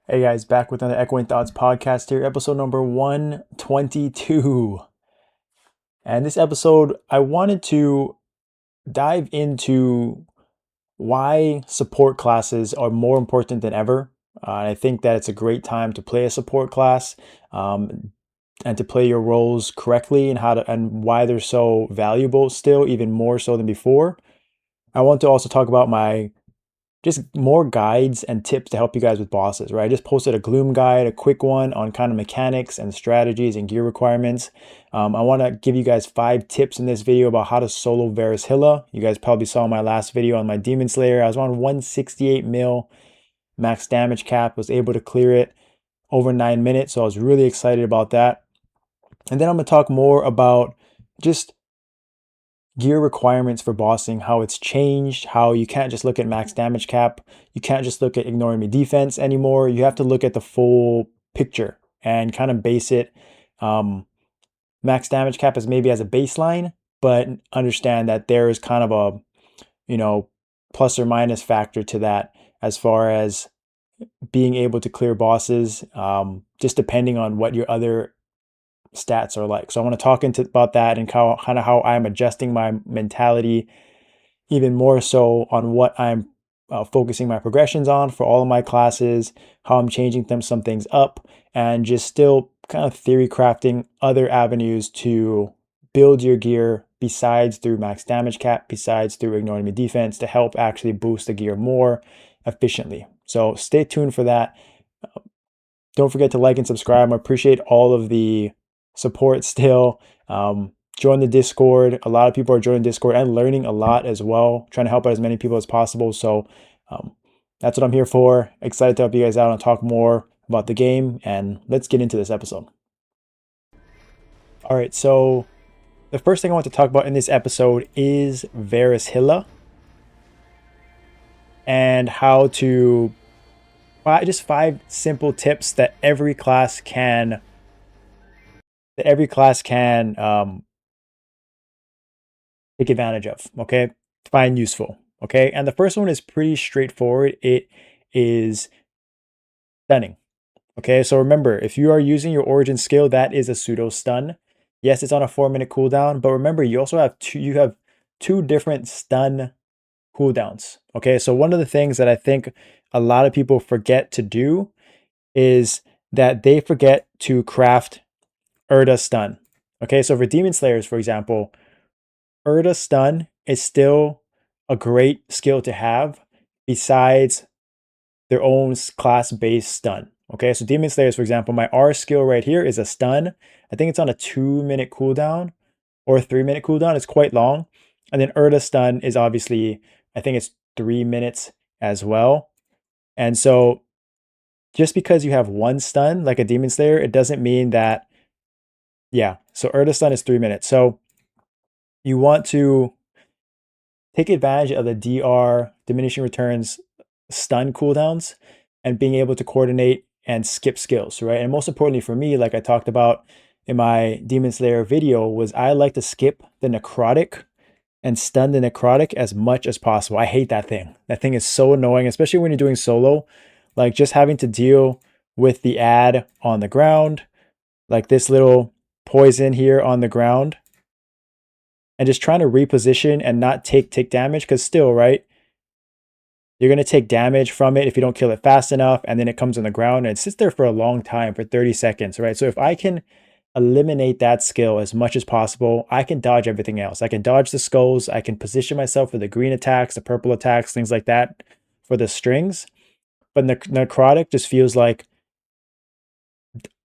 Hey guys, back with another Echoing Thoughts podcast here, episode number 122. And this episode, I wanted to dive into why support classes are more important than ever. And I think that it's a great time to play a support class and to play your roles correctly and and why they're so valuable still, even more so than before. I want to also talk about my just more guides and tips to help you guys with bosses, right? I just posted a Gloom guide, a quick one on kind of mechanics and strategies and gear requirements. I want to give you guys 5 tips in this video about how to solo Verus Hilla. You guys probably saw my last video on my Demon Slayer. I was on 168 mil max damage cap, was able to clear it over 9 minutes, so I was really excited about that. And then I'm going to talk more about just gear requirements for bossing, how it's changed, how you can't just look at max damage cap, you can't just look at ignoring me defense anymore. You have to look at the full picture and kind of base it. Max damage cap is maybe as a baseline, but understand that there is kind of a, plus or minus factor to that as far as being able to clear bosses, just depending on what your other stats are like. So I want to talk about that and kind of how I'm adjusting my mentality even more so on what I'm focusing my progressions on for all of my classes, how I'm changing some things up, and just still kind of theory crafting other avenues to build your gear besides through max damage cap, besides through ignoring enemy defense to help actually boost the gear more efficiently. So stay tuned for that. Don't forget to like and subscribe. I appreciate all of the support still. Join the Discord. A lot of people are joining Discord and learning a lot as well, trying to help out as many people as possible. So that's what I'm here for. Excited to help you guys out and talk more about the game. And let's get into this episode. All right, so the first thing I want to talk about in this episode is Verus Hilla and how to just 5 simple tips that every class can take advantage of, okay? Find useful, okay? And the first one is pretty straightforward. It is stunning, okay? So remember, if you are using your origin skill, that is a pseudo stun. Yes, it's on a 4-minute cooldown, but remember, you also have two different stun cooldowns, okay? So one of the things that I think a lot of people forget to do is that they forget to craft Urda stun. Okay, so for Demon Slayers, for example, Urda stun is still a great skill to have besides their own class-based stun. Okay, so Demon Slayers, for example, my R skill right here is a stun. I think it's on a 2-minute cooldown or a 3-minute cooldown. It's quite long. And then Urda stun is obviously, I think it's 3 minutes as well. And so just because you have one stun, like a Demon Slayer, it doesn't mean that, yeah. So Urda stun is 3 minutes. So you want to take advantage of the DR diminishing returns stun cooldowns and being able to coordinate and skip skills, right? And most importantly for me, like I talked about in my Demon Slayer video, was I like to skip the necrotic and stun the necrotic as much as possible. I hate that thing. That thing is so annoying, especially when you're doing solo. Like just having to deal with the ad on the ground, like this little poison here on the ground, and just trying to reposition and not take damage, because still, right, you're going to take damage from it if you don't kill it fast enough, and then it comes on the ground and it sits there for a long time, for 30 seconds, right? So if I can eliminate that skill as much as possible, I can dodge everything else. I can dodge the skulls, I can position myself for the green attacks, the purple attacks, things like that for the strings. But necrotic just feels like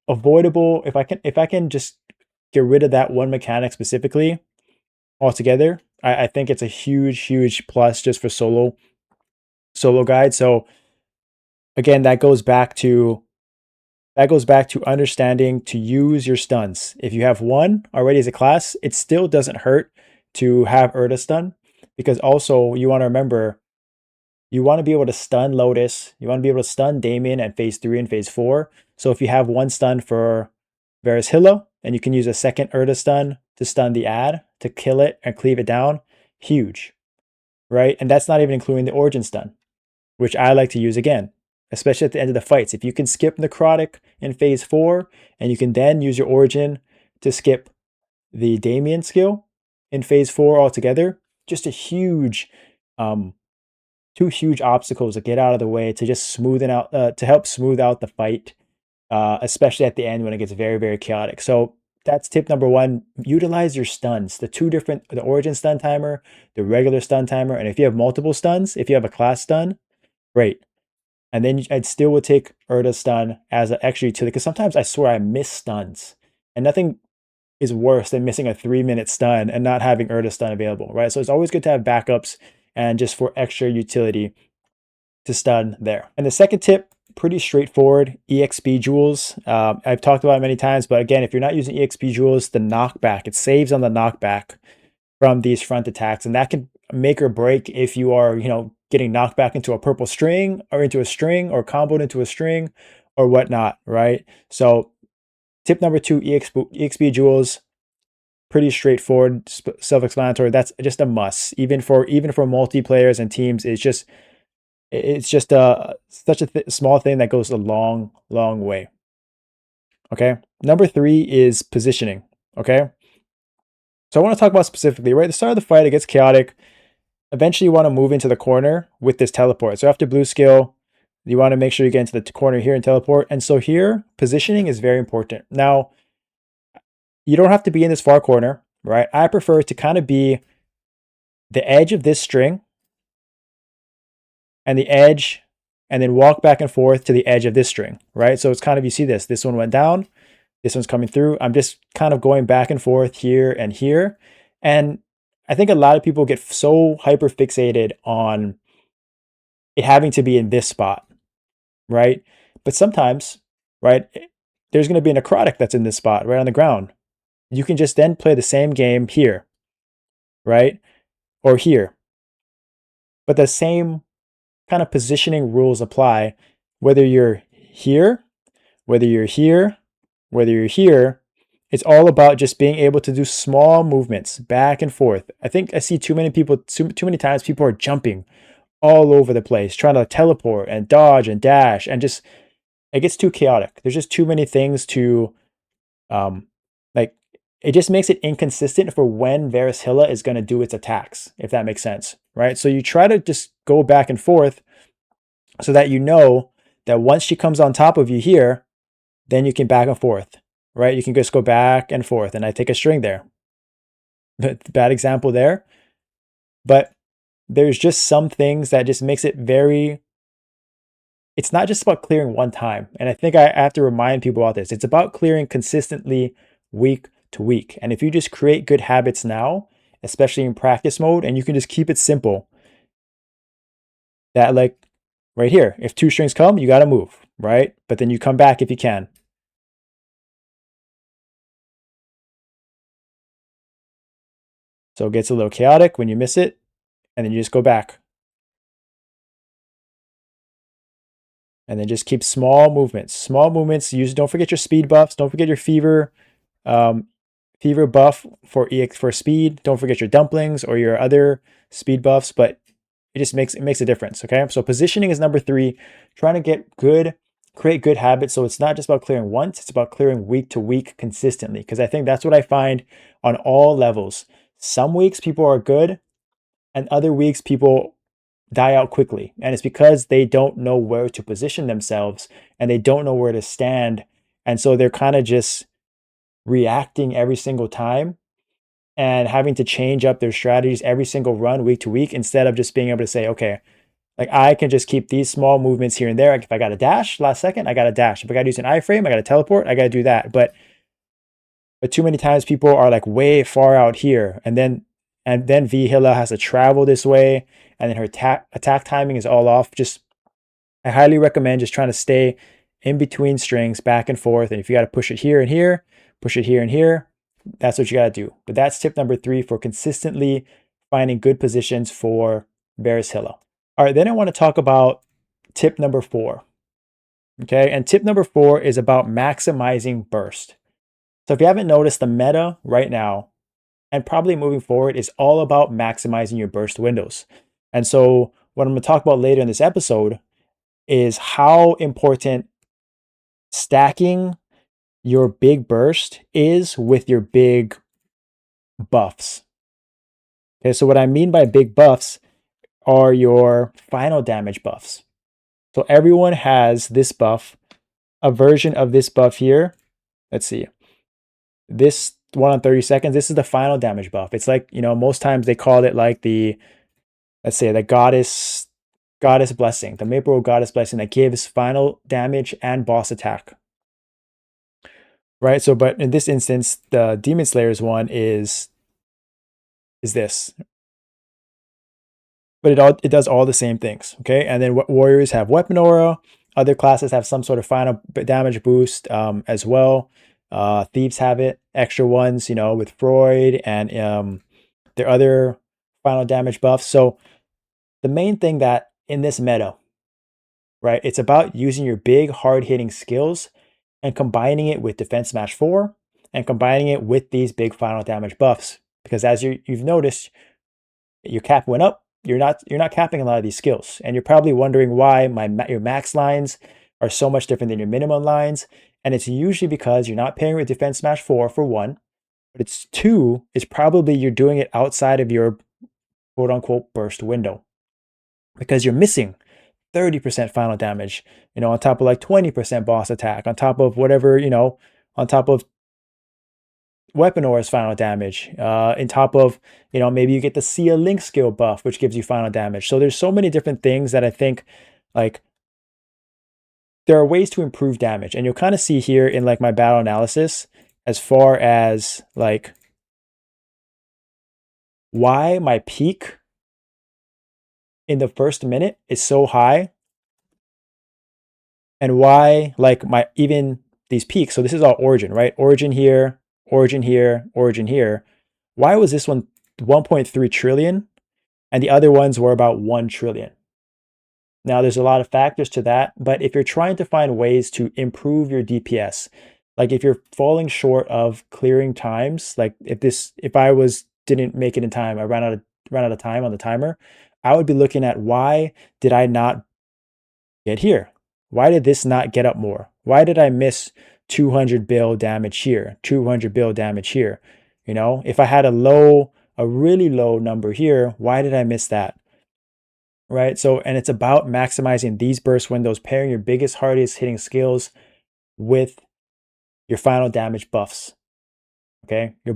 avoidable. If I can just get rid of that one mechanic specifically altogether, I think it's a huge plus just for solo guide. So again, that goes back to understanding to use your stuns. If you have one already as a class, it still doesn't hurt to have Urda stun, because also you want to remember, you want to be able to stun Lotus, you want to be able to stun Damien at phase 3 and phase 4. So if you have one stun for Verus Hilla, and you can use a second Urda stun to stun the ad, to kill it and cleave it down, huge, right? And that's not even including the origin stun, which I like to use again. especially at the end of the fights. If you can skip Necrotic in phase 4, and you can then use your Origin to skip the Damien skill in phase 4 altogether, just a huge, two huge obstacles to get out of the way to just smoothen out, to help smooth out the fight, especially at the end when it gets very, very chaotic. So that's tip number 1. Utilize your stuns, the Origin stun timer, the regular stun timer, and if you have multiple stuns, if you have a class stun, great. And then I'd still would take Urda's stun as an extra utility, because sometimes I swear I miss stuns, and nothing is worse than missing a 3-minute stun and not having Urda stun available, right? So it's always good to have backups and just for extra utility to stun there. And the second tip, pretty straightforward, EXP jewels. I've talked about it many times, but again, if you're not using EXP jewels, the knockback, it saves on the knockback from these front attacks, and that can make or break if you are, getting knocked back into a purple string or into a string or comboed into a string or whatnot, right? So tip number 2, EXP jewels, pretty straightforward, self-explanatory. That's just a must, even for multiplayers and teams. It's just such a small thing that goes a long way. Okay, number 3 is positioning. Okay, so I want to talk about specifically, right at the start of the fight, it gets chaotic. Eventually, you want to move into the corner with this teleport. So after blue skill, you want to make sure you get into the corner here and teleport. And so here, positioning is very important. Now, you don't have to be in this far corner, right? I prefer to kind of be the edge of this string and the edge, and then walk back and forth to the edge of this string, right? So it's kind of, you see this one went down, this one's coming through. I'm just kind of going back and forth here and here. And I think a lot of people get so hyper fixated on it having to be in this spot, right? But sometimes, right, there's going to be a necrotic that's in this spot, right on the ground. You can just then play the same game here, right? Or here. But the same kind of positioning rules apply whether you're here, whether you're here, whether you're here. It's all about just being able to do small movements back and forth. I think I see too many times people are jumping all over the place, trying to teleport and dodge and dash, and just, it gets too chaotic. There's just too many things to, like, it just makes it inconsistent for when Verus Hilla is going to do its attacks, if that makes sense, right? So you try to just go back and forth so that you know that once she comes on top of you here, then you can back and forth, right? You can just go back and forth, and I take a string there. Bad example there. But there's just some things that just makes it very, it's not just about clearing one time. And I think I have to remind people about this. It's about clearing consistently week to week. And if you just create good habits now, especially in practice mode, and you can just keep it simple, that, like right here, if 2 strings come, you got to move, right? But then you come back if you can. So it gets a little chaotic when you miss it, and then you just go back. And then just keep small movements. Small movements. Don't forget your speed buffs. Don't forget your fever buff for speed. Don't forget your dumplings or your other speed buffs, but it makes a difference. Okay. So positioning is number 3. Trying to create good habits. So it's not just about clearing once, it's about clearing week to week consistently. Because I think that's what I find on all levels. Some weeks people are good, and other weeks people die out quickly. And it's because they don't know where to position themselves, and they don't know where to stand. And so they're kind of just reacting every single time and having to change up their strategies every single run week to week, instead of just being able to say, okay, like I can just keep these small movements here and there. Like if I got a dash last second, I got a dash. If I got to use an iframe, I got to teleport, I got to do that. But too many times people are like way far out here, and then V Hilla has to travel this way, and then her attack timing is all off. I highly recommend just trying to stay in between strings back and forth. And if you got to push it here and here, push it here and here, that's what you got to do. But that's tip number 3 for consistently finding good positions for Verus Hilla. All right, then I want to talk about tip number 4. Okay, and tip number 4 is about maximizing burst. So if you haven't noticed, the meta right now, and probably moving forward, is all about maximizing your burst windows. And so what I'm going to talk about later in this episode is how important stacking your big burst is with your big buffs. Okay, so what I mean by big buffs are your final damage buffs. So everyone has this buff, a version of this buff here. Let's see. This one on 30 seconds, this is the final damage buff. It's like, most times they call it like the, let's say, the goddess blessing, the Maple Road goddess blessing that gives final damage and boss attack. Right? So, but in this instance, the Demon Slayer's one is this. But it does all the same things, okay? And then warriors have weapon aura. Other classes have some sort of final damage boost as well. Thieves have it, extra ones, with Freud and their other final damage buffs. So the main thing that in this meta, right, it's about using your big hard-hitting skills and combining it with Defense Smash 4 and combining it with these big final damage buffs. Because as you've noticed, your cap went up. You're not capping a lot of these skills, and you're probably wondering why your max lines are so much different than your minimum lines. And it's usually because you're not pairing with Defense Smash 4 for one, but it's two, it's probably you're doing it outside of your quote unquote burst window because you're missing 30% final damage, on top of like 20% boss attack, on top of whatever, on top of weapon aura's final damage, in top of, maybe you get the See a Link skill buff, which gives you final damage. So there's so many different things that I think, like, there are ways to improve damage. And you'll kind of see here in like my battle analysis, as far as like why my peak in the first minute is so high and why like my even these peaks. So this is all origin, right? Origin here, origin here, origin here. Why was this one 1.3 trillion and the other ones were about 1 trillion? Now there's a lot of factors to that, but if you're trying to find ways to improve your DPS, like if you're falling short of clearing times, like if I didn't make it in time, I ran out of time on the timer, I would be looking at why did I not get here? Why did this not get up more? Why did I miss 200 bill damage here, 200 bill damage here? If I had a really low number here, why did I miss that? Right? So, and it's about maximizing these burst windows, pairing your biggest, hardest hitting skills with your final damage buffs. Okay, your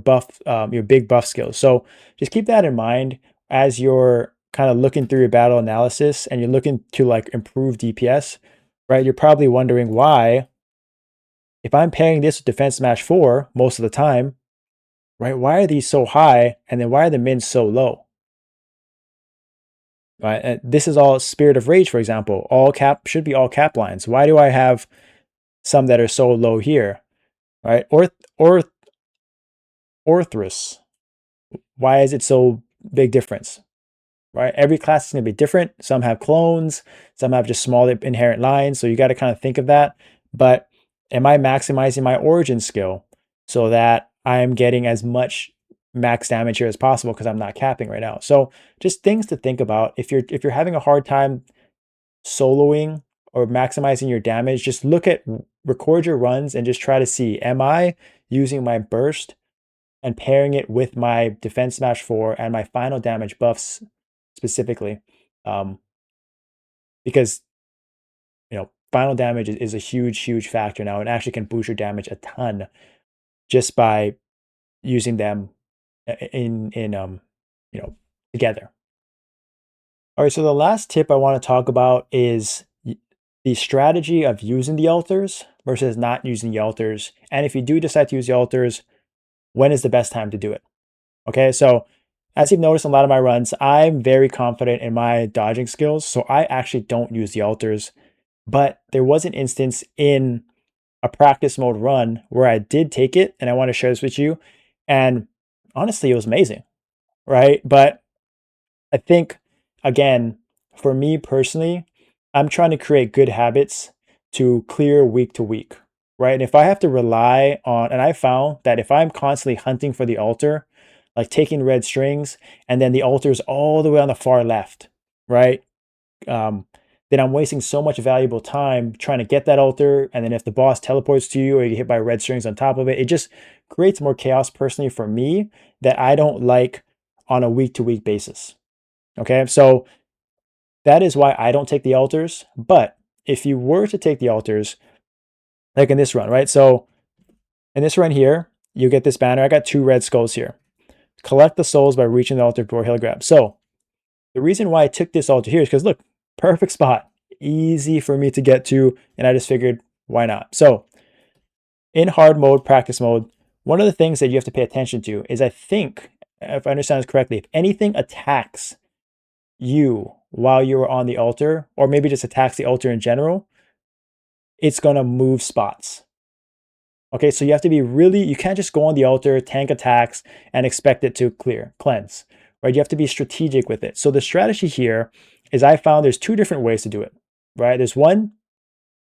big buff skills. So just keep that in mind as you're kind of looking through your battle analysis and you're looking to like improve DPS, right? You're probably wondering why, if I'm pairing this with Defense Smash 4 most of the time, right? Why are these so high and then why are the mins so low? Right? And this is all Spirit of Rage, for example. Should be all cap lines. Why do I have some that are so low here? Right? Orthrus. Why is it so big difference? Right? Every class is going to be different. Some have clones, some have just small inherent lines. So you got to kind of think of that. But am I maximizing my origin skill so that I'm getting as much max damage here as possible because I'm not capping right now? So just things to think about. If you're having a hard time soloing or maximizing your damage, just record your runs and just try to see, am I using my burst and pairing it with my Defense Smash 4 and my final damage buffs specifically, because final damage is a huge factor now and actually can boost your damage a ton just by using them in together. All right, so the last tip I want to talk about is the strategy of using the altars versus not using the altars, and if you do decide to use the altars, when is the best time to do it? Okay, so as you've noticed in a lot of my runs, I'm very confident in my dodging skills, so I actually don't use the altars. But there was an instance in a practice mode run where I did take it, and I want to share this with you. And honestly, it was amazing, right? But I think, again, for me personally, I'm trying to create good habits to clear week to week, right? And if I have to rely on, and I found that if I'm constantly hunting for the altar, like taking red strings, and then the altar is all the way on the far left, right? then I'm wasting so much valuable time trying to get that altar. And then if the boss teleports to you or you get hit by red strings on top of it, it just creates more chaos personally for me that I don't like on a week-to-week basis. Okay, so that is why I don't take the altars. But if you were to take the altars, like in this run, right? So in this run here, you get this banner. I got 2 red skulls here. Collect the souls by reaching the altar before Hill grab. So the reason why I took this altar here is because look, perfect spot, easy for me to get to, and I just figured, why not? So in hard mode, practice mode, one of the things that you have to pay attention to is, I think, if I understand this correctly, if anything attacks you while you are on the altar, or maybe just attacks the altar in general, it's going to move spots. Okay, so you have to be really, you can't just go on the altar, tank attacks, and expect it to cleanse, right? You have to be strategic with it. So the strategy here is, I found there's 2 different ways to do it, right? There's one,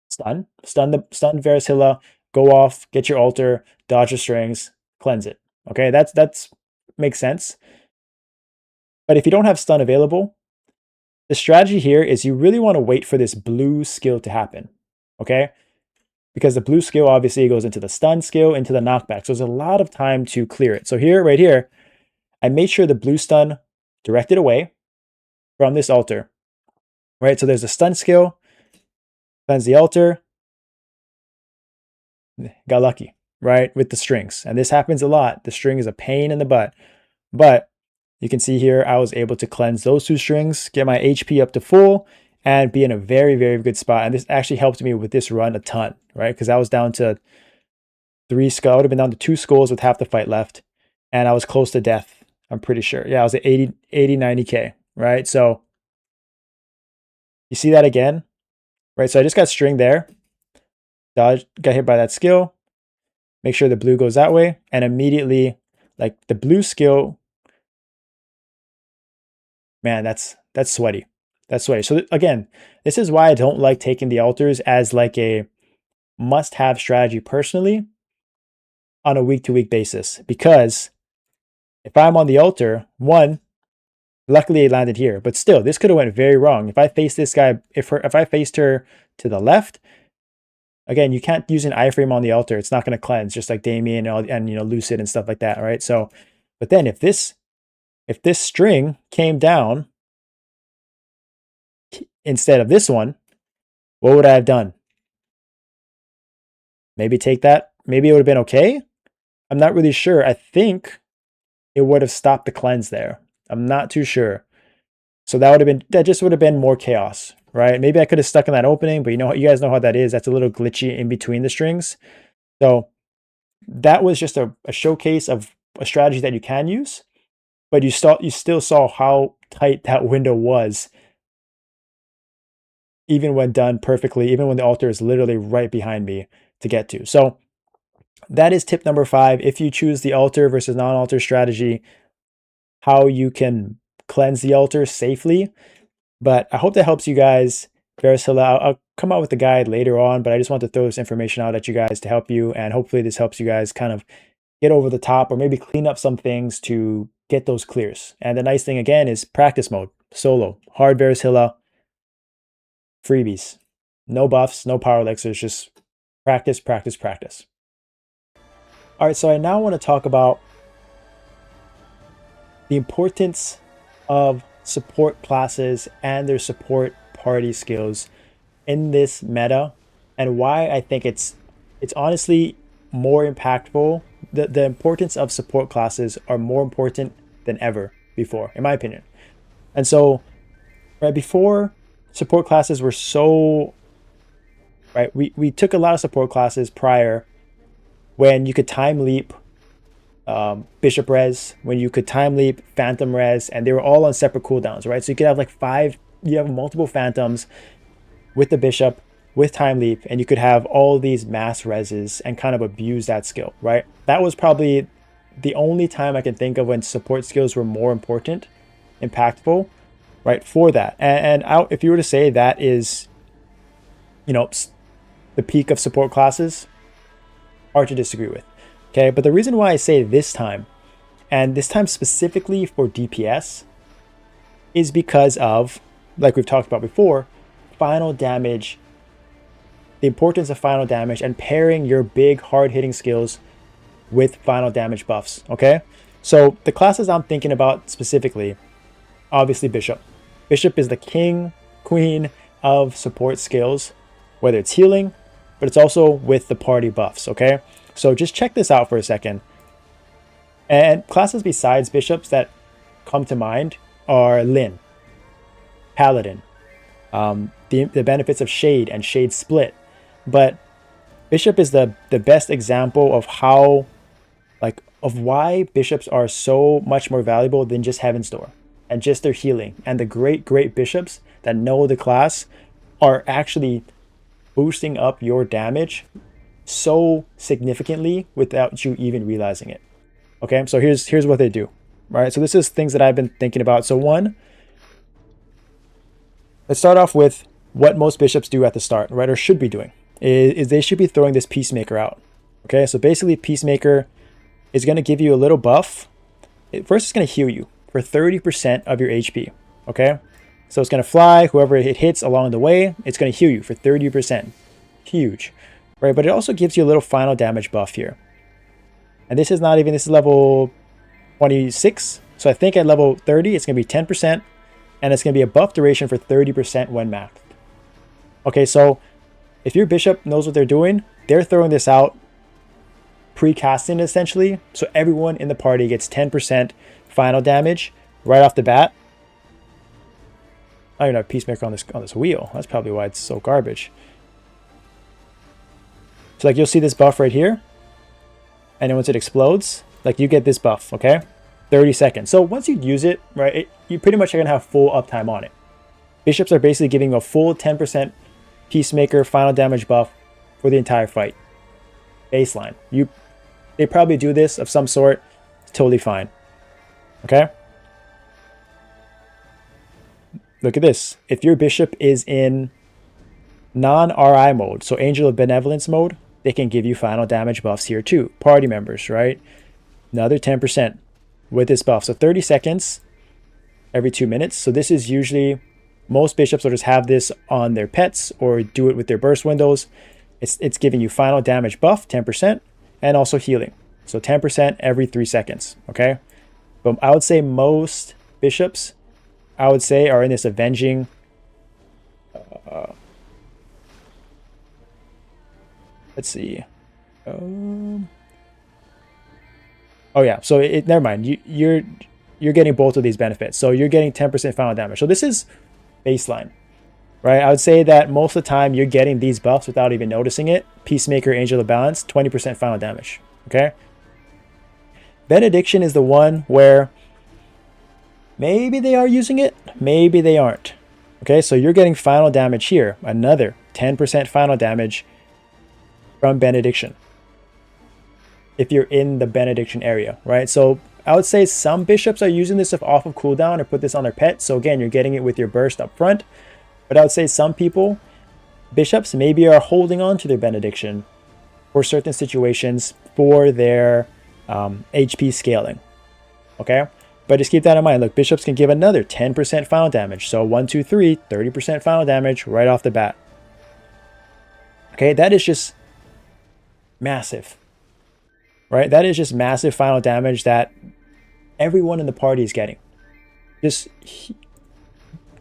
stun Verus Hilla, go off, get your altar, dodge the strings, cleanse it. Okay, that's makes sense. But if you don't have stun available, the strategy here is you really want to wait for this blue skill to happen, okay? Because the blue skill obviously goes into the stun skill, into the knockback. So there's a lot of time to clear it. So here, right here, I made sure the blue stun directed away from this altar, right? So there's a stun skill, cleanse the altar, got lucky, right? With the strings. And this happens a lot. The string is a pain in the butt. But you can see here, I was able to cleanse those 2 strings, get my HP up to full, and be in a very, very good spot. And this actually helped me with this run a ton, right? Because I was down to 3 skulls. I would have been down to 2 skulls with half the fight left. And I was close to death, I'm pretty sure. Yeah, I was at 80, 90K, right? So you see that again, right? So I just got string there. Dodge, got hit by that skill. Make sure the blue goes that way. And immediately, like the blue skill, man, that's sweaty. That's sweaty. So again, this is why I don't like taking the altars as like a must-have strategy personally on a week-to-week basis. Because if I'm on the altar, one, luckily it landed here, but still, this could have went very wrong. If I face this guy, if I faced her to the left, again, you can't use an iframe on the altar. It's not going to cleanse, just like Damien and you know, Lucid and stuff like that, right? So, but then if this string came down instead of this one, what would I have done? Maybe take that. Maybe it would have been okay. I'm not really sure. I think it would have stopped the cleanse there. I'm not too sure. So that just would have been more chaos, right? Maybe I could have stuck in that opening, but you guys know how that is. That's a little glitchy in between the strings. So that was just a showcase of a strategy that you can use, but you still saw how tight that window was, even when done perfectly, even when the altar is literally right behind me to get to. So that is tip number 5. If you choose the altar versus non-altar strategy, how you can cleanse the altar safely. But I hope that helps you guys. Verus Hilla, I'll come out with the guide later on, but I just want to throw this information out at you guys to help you. And hopefully this helps you guys kind of get over the top, or maybe clean up some things to get those clears. And the nice thing again is practice mode, solo, hard Verus Hilla, freebies, no buffs, no power elixirs, just practice, practice, practice. All right, so I now want to talk about the importance of support classes and their support party skills in this meta, and why I think it's honestly more impactful. The importance of support classes are more important than ever before, in my opinion. And so, right before, support classes were so, right, we took a lot of support classes prior when you could time leap Bishop res, when you could time leap Phantom res, and they were all on separate cooldowns, right? So you could have like 5, you have multiple Phantoms with the Bishop, with time leap, and you could have all these mass reses and kind of abuse that skill, right? That was probably the only time I can think of when support skills were more important, impactful, right, for that. And if you were to say that is, you know, the peak of support classes, hard to disagree with. Okay, but the reason why I say this time, and this time specifically for DPS, is because of, like we've talked about before, final damage, the importance of final damage, and pairing your big hard-hitting skills with final damage buffs, okay? So the classes I'm thinking about specifically, obviously Bishop. Bishop is the king, queen of support skills, whether it's healing, but it's also with the party buffs, okay? So just check this out for a second. And classes besides Bishops that come to mind are Lin, Paladin, the benefits of Shade and Shade Split. But Bishop is the best example of how, like, of why Bishops are so much more valuable than just Heaven's Door and just their healing. And the great Bishops that know the class are actually boosting up your damage so significantly without you even realizing it. Okay, so here's what they do. Right, so this is things that I've been thinking about. So one, let's start off with what most Bishops do at the start, right, or should be doing, is they should be throwing this Peacemaker out. Okay, so basically Peacemaker is going to give you a little buff. First, it's going to heal you for 30% of your HP. Okay, so it's going to fly, whoever it hits along the way, it's going to heal you for 30%. Huge, right? But it also gives you a little final damage buff here. And this is not even, this is level 26. So I think at level 30, it's going to be 10%. And it's going to be a buff duration for 30% when maxed. Okay, so if your Bishop knows what they're doing, they're throwing this out pre-casting essentially. So everyone in the party gets 10% final damage right off the bat. I don't even have Peacemaker on this wheel. That's probably why it's so garbage. So like you'll see this buff right here. And then once it explodes, like you get this buff, okay? 30 seconds. So once you use it, right, you pretty much are going to have full uptime on it. Bishops are basically giving a full 10% Peacemaker final damage buff for the entire fight. Baseline. They probably do this of some sort. It's totally fine. Okay? Look at this. If your Bishop is in non-RI mode, so Angel of Benevolence mode, they can give you final damage buffs here too. Party members, right? Another 10% with this buff. So 30 seconds every 2 minutes. So this is usually, most Bishops will just have this on their pets or do it with their burst windows. It's giving you final damage buff, 10%, and also healing. So 10% every 3 seconds, okay? But I would say most Bishops, I would say, are in this avenging let's see. Oh yeah, so never mind. You're getting both of these benefits. So you're getting 10% final damage. So this is baseline, right? I would say that most of the time you're getting these buffs without even noticing it. Peacemaker, Angel of Balance, 20% final damage, okay? Benediction is the one where maybe they are using it, maybe they aren't. Okay, so you're getting final damage here. Another 10% final damage from Benediction if you're in the Benediction area, right? So I would say some Bishops are using this off of cooldown or put this on their pet. So again, you're getting it with your burst up front. But I would say some people, Bishops, maybe are holding on to their Benediction for certain situations for their HP scaling, okay? But just keep that in mind. Look, Bishops can give another 10% final damage. So 1, 2, 3, 30% final damage right off the bat. Okay, that is just massive, right? That is just massive final damage that everyone in the party is getting. Just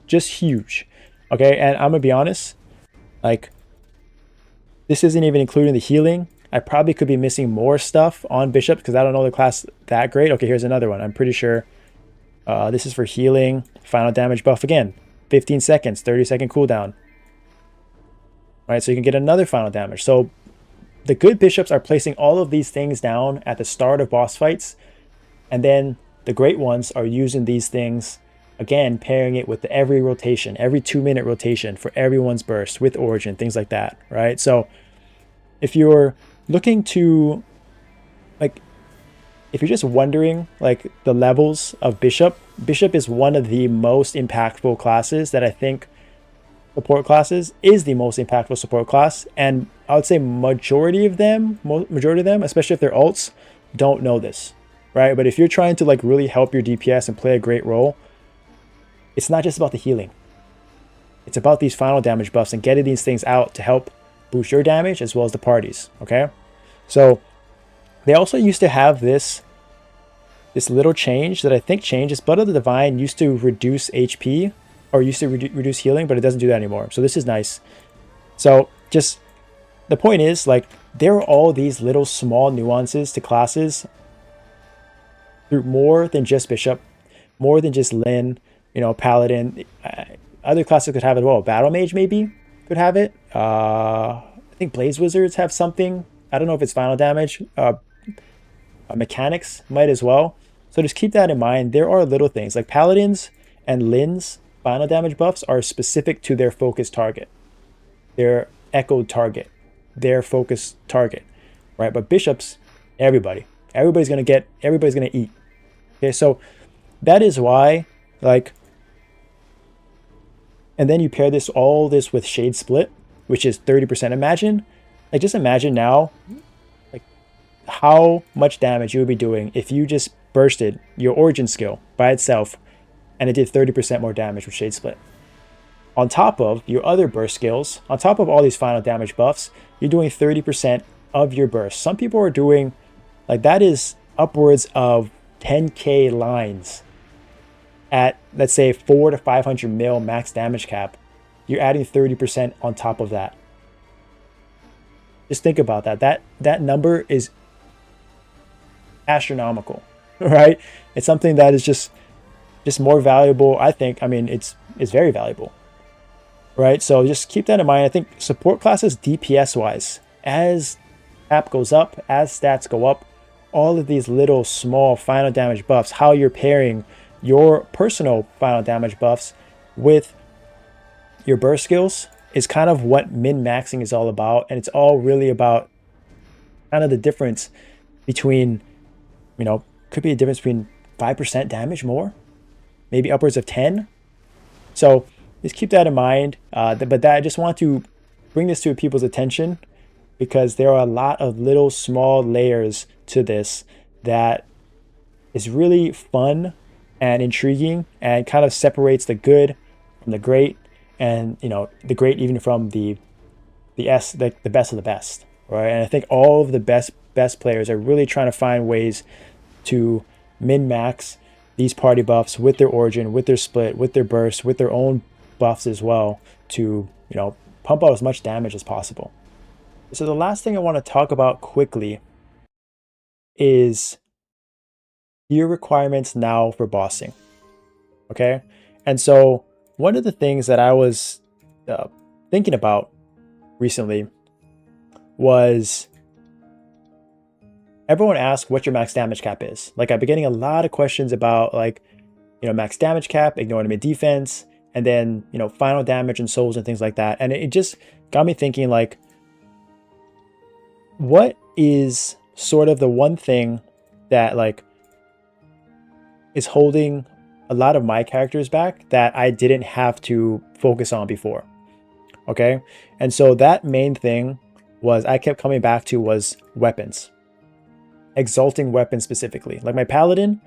huge. Okay, and I'm gonna be honest, like, this isn't even including the healing. I probably could be missing more stuff on Bishop because I don't know the class that great. Okay, here's another one. I'm pretty sure this is for healing. Final damage buff again. 15 seconds, 30-second cooldown. Right, so you can get another final damage. So the good Bishops are placing all of these things down at the start of boss fights. And then the great ones are using these things, again, pairing it with every rotation, every 2-minute rotation for everyone's burst with Origin, things like that, right? So if you're looking to, like, if you're just wondering, like, the levels of Bishop is one of the most impactful classes that I think support classes is the most impactful support class. And I would say majority of them, especially if they're alts, don't know this, right? But if you're trying to, like, really help your DPS and play a great role, it's not just about the healing. It's about these final damage buffs and getting these things out to help boost your damage as well as the parties, okay? So they also used to have this little change that I think changes. Blood of the Divine used to reduce HP, or used to reduce healing, but it doesn't do that anymore. So this is nice. So just the point is, like, there are all these little small nuances to classes through more than just Bishop, more than just Lin, you know, Paladin. Other classes could have it as well. Battle Mage maybe could have it. I think Blaze Wizards have something. I don't know if it's final damage. Mechanics might as well. So just keep that in mind. There are little things like Paladins and Lin's final damage buffs are specific to their focus target, their echoed target, their focus target, right? But Bishops, everybody's gonna eat. Okay, so that is why, like, and then you pair all this with Shade Split, which is 30%. Imagine, like, just imagine now, like, how much damage you would be doing if you just bursted your Origin skill by itself and it did 30% more damage with Shade Split. On top of your other burst skills, on top of all these final damage buffs, you're doing 30% of your burst. Some people are doing, like, that is upwards of 10k lines at, let's say, 400 to 500 mil max damage cap. You're adding 30% on top of that. Just think about that. That number is astronomical, right? It's something that is just more valuable, I think. I mean, it's very valuable, right? So just keep that in mind. I think support classes DPS wise, as cap goes up, as stats go up, all of these little small final damage buffs, how you're pairing your personal final damage buffs with your burst skills is kind of what min-maxing is all about. And it's all really about kind of the difference between, you know, could be a difference between 5% damage more, maybe upwards of 10. So just keep that in mind. But I just want to bring this to people's attention because there are a lot of little small layers to this that is really fun and intriguing and kind of separates the good from the great, and, you know, the great even from the best of the best, right? And I think all of the best players are really trying to find ways to min-max these party buffs with their Origin, with their Split, with their burst, with their own buffs as well, to, you know, pump out as much damage as possible. So the last thing I want to talk about quickly is gear requirements now for bossing. Okay, and so one of the things that I was thinking about recently was, everyone asks what your max damage cap is. Like, I've been getting a lot of questions about, like, you know, max damage cap, ignore enemy defense, and then, you know, final damage and souls and things like that. And it just got me thinking, like, what is sort of the one thing that, like, is holding a lot of my characters back that I didn't have to focus on before. Okay, and so that main thing was, I kept coming back to, was weapons. Exalting weapons specifically. Like my Paladin,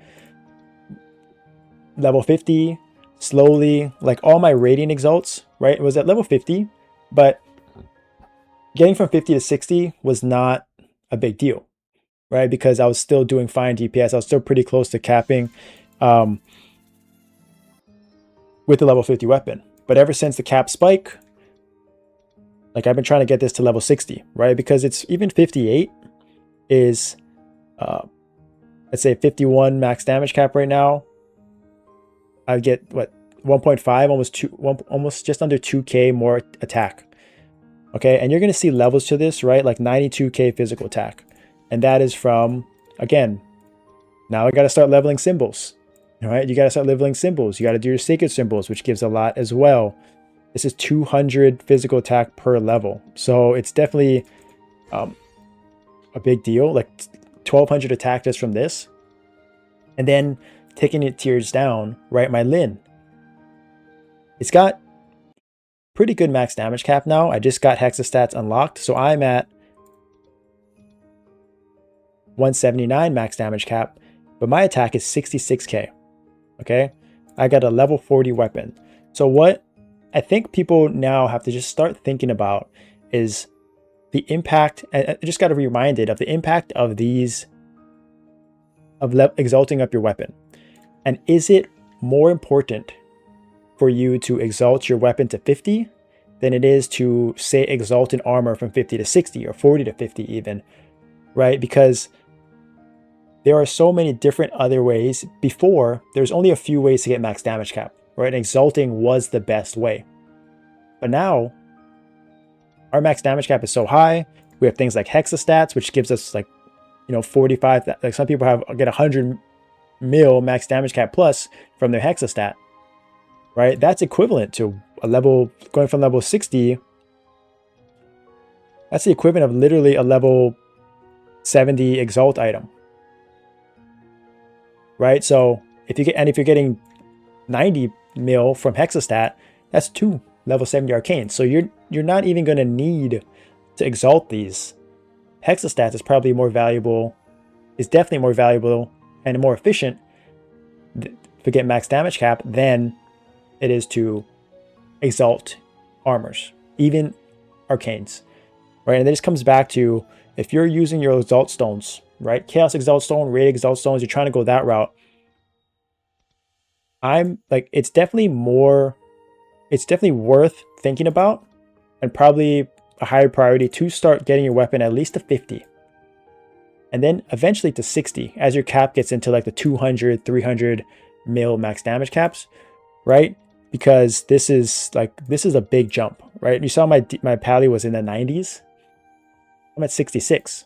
level 50, slowly, like all my rating exalts, right? It was at level 50, but getting from 50 to 60 was not a big deal, right? Because I was still doing fine DPS. I was still pretty close to capping with the level 50 weapon. But ever since the cap spike, like, I've been trying to get this to level 60, right? Because it's even 58 is, let's say 51 max damage cap right now. I get what, 1.5, almost just under 2k more attack. Okay, and you're going to see levels to this, right? Like 92k physical attack. And that is from, again, now I got to start leveling symbols. All right, you got to start leveling symbols. You got to do your sacred symbols, which gives a lot as well. This is 200 physical attack per level. So it's definitely a big deal. Like 1200 attack just from this. And then taking it tiers down, right? My Lin, it's got pretty good max damage cap now. I just got Hexa stats unlocked. So I'm at 179 max damage cap, but my attack is 66k. Okay, I got a level 40 weapon. So what I think people now have to just start thinking about is the impact, and I just got to be reminded of the impact of these, of exalting up your weapon. And is it more important for you to exalt your weapon to 50 than it is to, say, exalt an armor from 50 to 60 or 40 to 50 even, right? Because there are so many different other ways. Before, there's only a few ways to get max damage cap, right? And exalting was the best way. But now, our max damage cap is so high. We have things like hexastats, which gives us like, 45, like some people get 100 mil max damage cap plus from their hexastat, right? That's equivalent to a level, going from level 60. That's the equivalent of literally a level 70 exalt item, right? So if you're getting 90 mil from hexastat, that's 2 level 70 arcanes. So you're not even going to need to exalt these. Hexastats is probably more valuable, is definitely more valuable and more efficient to get max damage cap than it is to exalt armors, even arcanes, right? And this comes back to, if you're using your exalt stones, right? Chaos exalt stone, raid exalt stones, you're trying to go that route. I'm like, it's definitely worth thinking about, and probably a higher priority to start getting your weapon at least to 50. And then eventually to 60 as your cap gets into like the 200, 300 mil max damage caps, right? Because this is a big jump, right? You saw my pally was in the 90s. I'm at 66,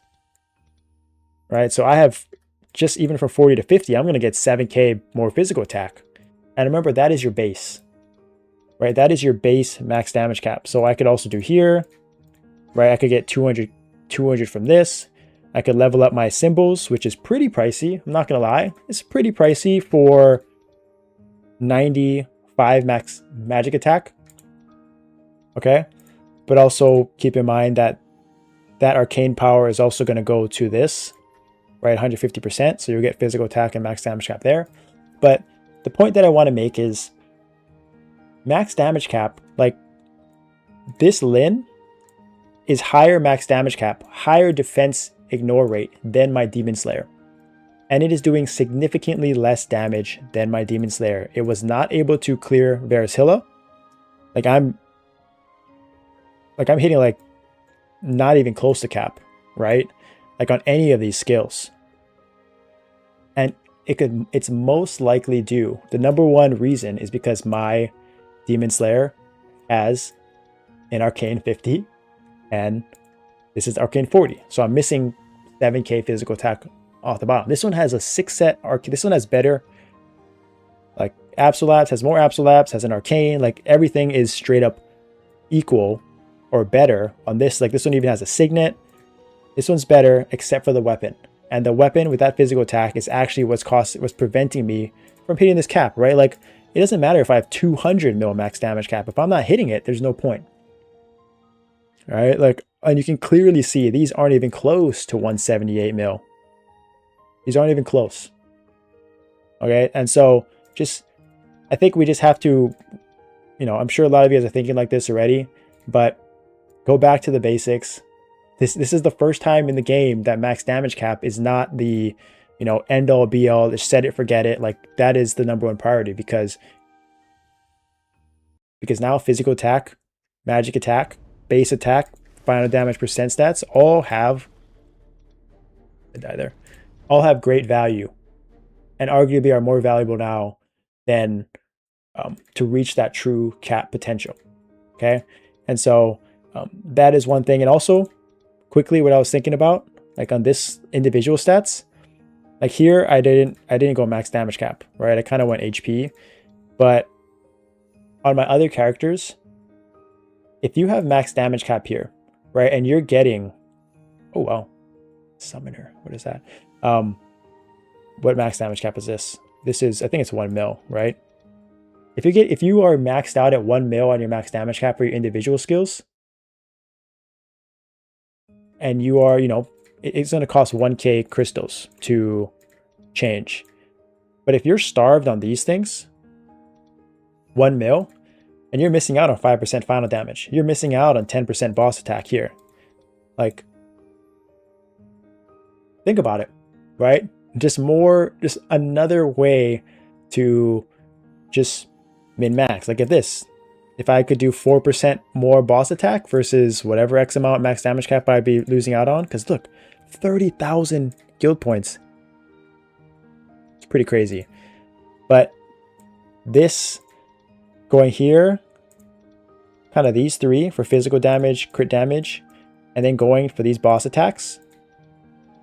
right? So I have, just even from 40 to 50, I'm going to get 7k more physical attack. And remember, that is your base, right? That is your base max damage cap. So I could also do here, right? I could get 200 from this. I could level up my symbols, which is pretty pricey. I'm not going to lie. It's pretty pricey for 95 max magic attack. Okay. But also keep in mind that arcane power is also going to go to this, right? 150%. So you'll get physical attack and max damage cap there. But the point that I want to make is max damage cap, like this Lin is higher max damage cap, higher defense ignore rate than my Demon Slayer. And it is doing significantly less damage than my Demon Slayer. It was not able to clear Verus Hilla. Like I'm hitting like not even close to cap, right? Like on any of these skills. And it's most likely due. The number one reason is because my Demon Slayer has an arcane 50 and this is arcane 40. So I'm missing 7k physical attack off the bottom. This one has a 6 set arcane. This one has better, like Absolapse, has more Absolapse, has an arcane. Like everything is straight up equal or better on this. Like this one even has a signet. This one's better except for the weapon. And the weapon with that physical attack is actually what's preventing me from hitting this cap, right? Like it doesn't matter if I have 200 mil max damage cap. If I'm not hitting it, there's no point. All right, like, and you can clearly see these aren't even close to 178 mil. These aren't even close. Okay, and so I think we just have to, I'm sure a lot of you guys are thinking like this already, but go back to the basics. This is the first time in the game that max damage cap is not the, end all be all, just set it, forget it. Like that is the number one priority because now physical attack, magic attack, base attack, final damage percent stats all have great value, and arguably are more valuable now than to reach that true cap potential. Okay, and so that is one thing. And also, quickly, what I was thinking about, like on this individual stats, like here I didn't go max damage cap, right? I kind of went HP, but on my other characters, if you have max damage cap here, right, and you're getting, oh wow, summoner, what is that? What max damage cap is this? This is, I think it's 1 mil, right? If you are maxed out at 1 mil on your max damage cap for your individual skills, and you are, it's going to cost 1k crystals to change. But if you're starved on these things, 1 mil, And you're missing out on 5% final damage. You're missing out on 10% boss attack here. Like, think about it, right? Just another way to just min-max. Like at this, if I could do 4% more boss attack versus whatever X amount max damage cap I'd be losing out on, because look, 30,000 guild points. It's pretty crazy. But this going here, kind of these three for physical damage, crit damage, and then going for these boss attacks,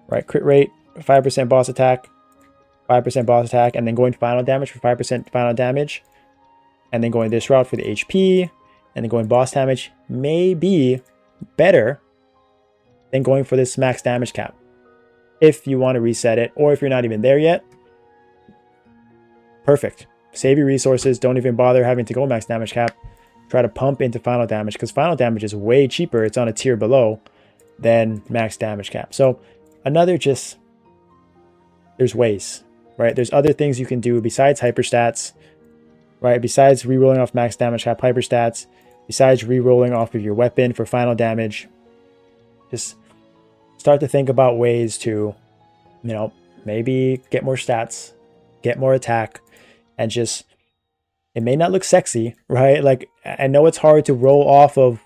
right? Crit rate, 5% boss attack, 5% boss attack, and then going final damage for 5% final damage, and then going this route for the HP, and then going boss damage may be better than going for this max damage cap. If you want to reset it, or if you're not even there yet, perfect. Save your resources. Don't even bother having to go max damage cap. Try to pump into final damage, because final damage is way cheaper. It's on a tier below than max damage cap. So another just, there's ways, right? There's other things you can do besides hyperstats, right? Besides re-rolling off max damage cap hyperstats, besides re-rolling off of your weapon for final damage. Just start to think about ways to, you know, maybe get more stats, get more attack, and just, it may not look sexy, right? Like, I know it's hard to roll off of,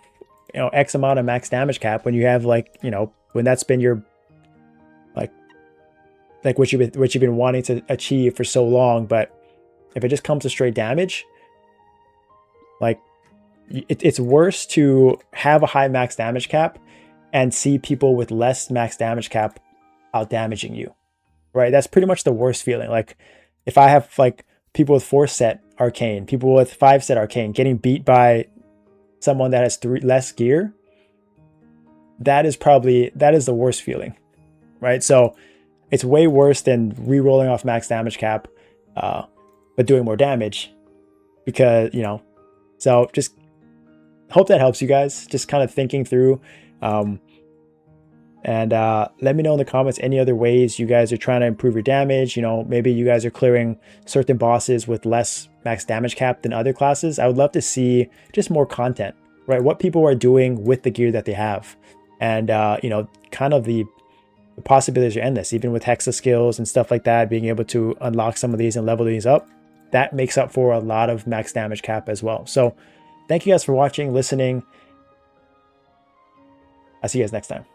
you know, X amount of max damage cap when you have, like, you know, when that's been your, like what you've been wanting to achieve for so long. But if it just comes to straight damage, like, it's worse to have a high max damage cap and see people with less max damage cap out damaging you, right? That's pretty much the worst feeling. Like, if I have like people with 4-set arcane, people with 5-set arcane getting beat by someone that has less gear, that is the worst feeling, right? So it's way worse than re-rolling off max damage cap, but doing more damage, because, you know, so just hope that helps you guys, just kind of thinking through. And let me know in the comments any other ways you guys are trying to improve your damage. You know, maybe you guys are clearing certain bosses with less max damage cap than other classes. I would love to see just more content, right? What people are doing with the gear that they have. And, you know, kind of the possibilities are endless, even with hexa skills and stuff like that, being able to unlock some of these and level these up. That makes up for a lot of max damage cap as well. So thank you guys for watching, listening. I'll see you guys next time.